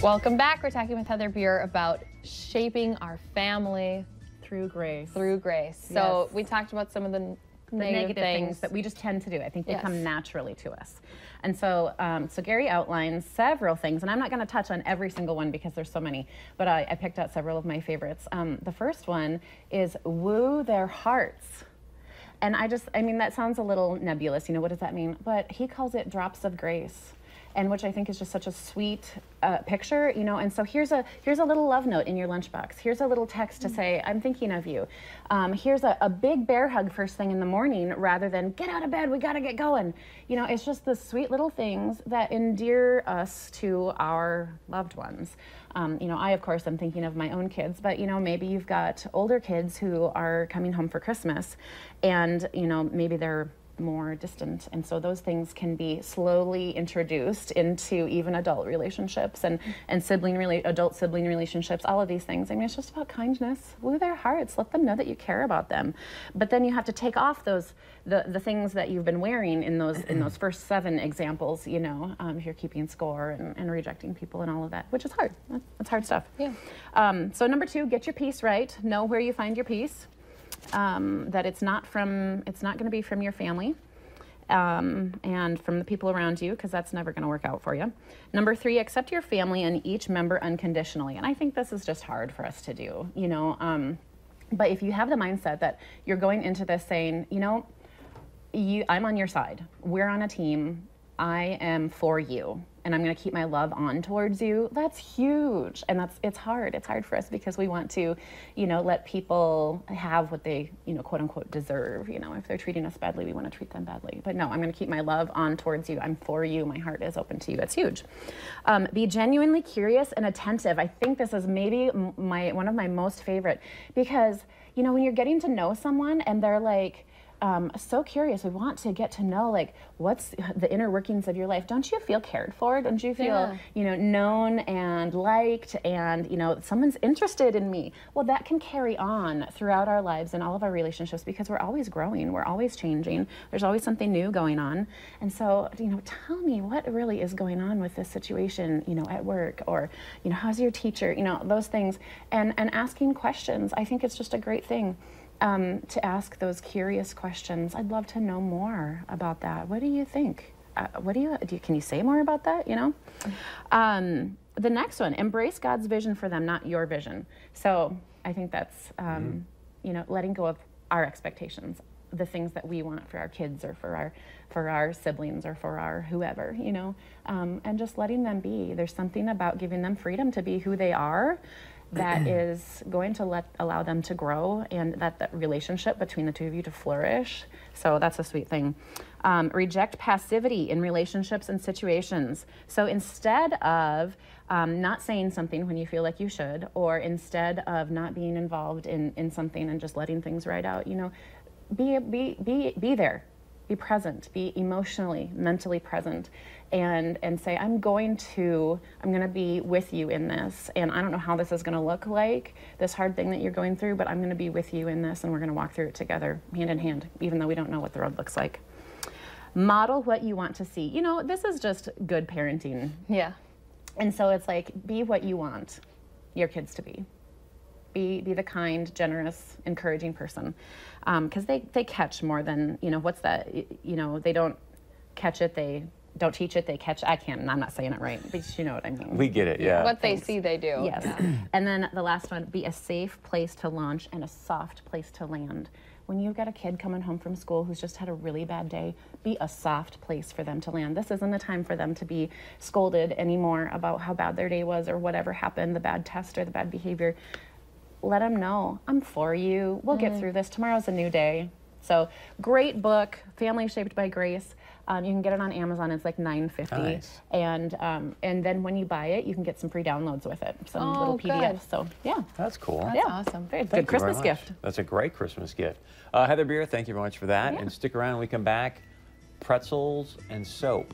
Welcome back. We're talking with Heather Beer about shaping our family through grace. Through grace. So Yes. we talked about some of the negative things that we just tend to do. I think they come naturally to us. And so, so Gary outlines several things, and I'm not going to touch on every single one because there's so many, but I picked out several of my favorites. The first one is woo their hearts. And I mean, that sounds a little nebulous, you know, what does that mean? But he calls it drops of grace. And which I think is just such a sweet picture, you know. And so here's a little love note in your lunchbox. Here's a little text to say, I'm thinking of you. Here's a big bear hug first thing in the morning rather than get out of bed, we gotta get going. You know, it's just the sweet little things that endear us to our loved ones. You know, I, of course, am thinking of my own kids, but, you know, maybe you've got older kids who are coming home for Christmas and, you know, maybe they're more distant, and so those things can be slowly introduced into even adult relationships and adult sibling relationships, all of these things. I mean, it's just about kindness. Woo their hearts, let them know that you care about them. But then you have to take off those the things that you've been wearing in those first 7 examples, you know, if you're keeping score and rejecting people and all of that, which is hard. That's hard stuff. Yeah. So number 2, get your peace right. Know where you find your peace. That it's not going to be from your family and from the people around you, because that's never going to work out for you. Number 3, accept your family and each member unconditionally. And I think this is just hard for us to do, you know, but if you have the mindset that you're going into this saying, you know, I'm on your side, we're on a team, I am for you, and I'm going to keep my love on towards you, that's huge. And it's hard for us because we want to, you know, let people have what they, you know, quote unquote deserve. You know, if they're treating us badly, we want to treat them badly. But no, I'm going to keep my love on towards you. I'm for you. My heart is open to you. That's huge. Be genuinely curious and attentive. I think this is maybe one of my most favorite, because, you know, when you're getting to know someone and they're like, so curious, we want to get to know, like, what's the inner workings of your life. Don't you feel cared for? Don't you feel, you know, known and liked, and, you know, someone's interested in me? Well, that can carry on throughout our lives and all of our relationships, because we're always growing, we're always changing, there's always something new going on. And so, you know, tell me what really is going on with this situation, you know, at work, or, you know, how's your teacher, you know, those things, and asking questions. I think it's just a great thing. To ask those curious questions. I'd love to know more about that. What do you think? Can you say more about that, you know? The next one, embrace God's vision for them, not your vision. So I think that's, you know, letting go of our expectations, the things that we want for our kids or for our siblings or for our whoever, you know, and just letting them be. There's something about giving them freedom to be who they are that is going to allow them to grow, and that relationship between the two of you to flourish. So that's a sweet thing. Reject passivity in relationships and situations. So instead of not saying something when you feel like you should, or instead of not being involved in something and just letting things ride out, you know, be there. Be present, be emotionally, mentally present, and say, I'm going to be with you in this, and I don't know how this is going to look like, this hard thing that you're going through, but I'm going to be with you in this, and we're going to walk through it together, hand in hand, even though we don't know what the road looks like. Model what you want to see. You know, this is just good parenting. Yeah. And so it's like, be what you want your kids to be. Be the kind, generous, encouraging person, because they catch more than, you know, what's that, you know, they don't catch it, they don't teach it, they catch, I'm not saying it right, but you know what I mean. We get it, yeah. What they see, they do. Yes. And then the last one, be a safe place to launch and a soft place to land. When you've got a kid coming home from school who's just had a really bad day, be a soft place for them to land. This isn't the time for them to be scolded anymore about how bad their day was or whatever happened, the bad test or the bad behavior. Let them know, I'm for you. We'll get through this. Tomorrow's a new day. So great book, Family Shaped by Grace. You can get it on Amazon. It's like $9.50. Nice. And then when you buy it, you can get some free downloads with it, some little PDFs. Good. So yeah, That's cool. That's awesome. very Thank good you very Christmas much. gift. That's a great Christmas gift. Heather Beer, thank you very much for that. Yeah. And stick around when we come back. Pretzels and soap.